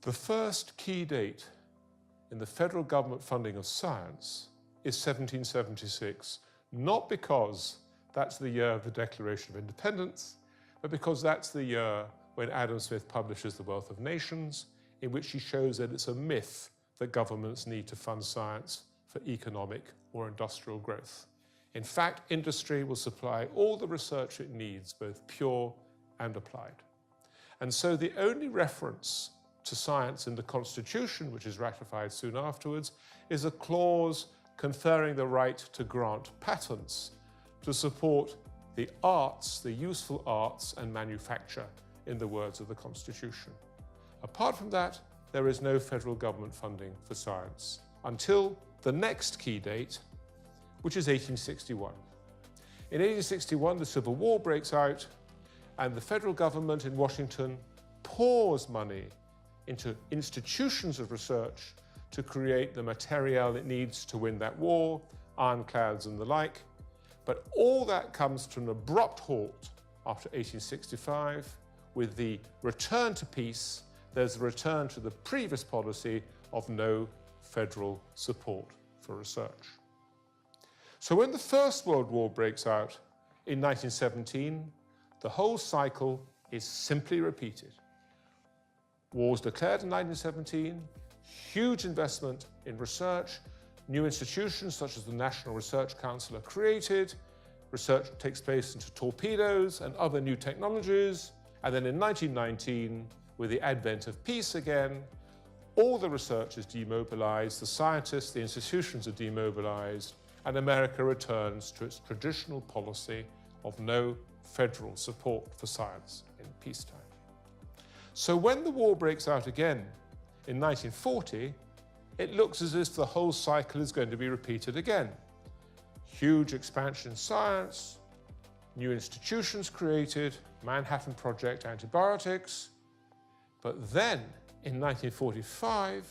The first key date in the federal government funding of science is 1776, not because that's the year of the Declaration of Independence, but because that's the year when Adam Smith publishes The Wealth of Nations, in which he shows that it's a myth that governments need to fund science for economic or industrial growth. In fact, industry will supply all the research it needs, both pure and applied. And so the only reference to science in the Constitution, which is ratified soon afterwards, is a clause conferring the right to grant patents to support the arts, the useful arts and manufacture, in the words of the Constitution. Apart from that, there is no federal government funding for science until the next key date, which is 1861. In 1861, the Civil War breaks out, and the federal government in Washington pours money into institutions of research to create the material it needs to win that war, ironclads and the like. But all that comes to an abrupt halt after 1865. With the return to peace, there's a return to the previous policy of no federal support for research. So when the First World War breaks out in 1917, the whole cycle is simply repeated. War was declared in 1917, huge investment in research, new institutions such as the National Research Council are created, research takes place into torpedoes and other new technologies, and then in 1919, with the advent of peace again, all the research is demobilized, the scientists, the institutions are demobilized, and America returns to its traditional policy of no federal support for science in peacetime. So when the war breaks out again in 1940, it looks as if the whole cycle is going to be repeated again. Huge expansion in science, new institutions created, Manhattan Project antibiotics. But then, in 1945,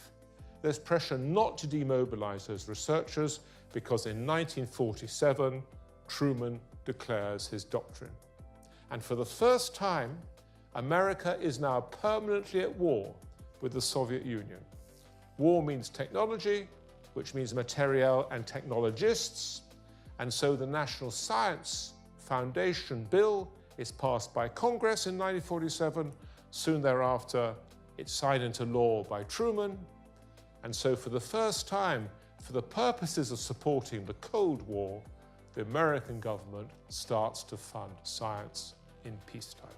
there's pressure not to demobilize those researchers because in 1947, Truman declares his doctrine. And for the first time, America is now permanently at war with the Soviet Union. War means technology, which means materiel and technologists, and so the National Science Foundation Bill is passed by Congress in 1947. Soon thereafter, it's signed into law by Truman, and so for the first time, for the purposes of supporting the Cold War, the American government starts to fund science in peacetime.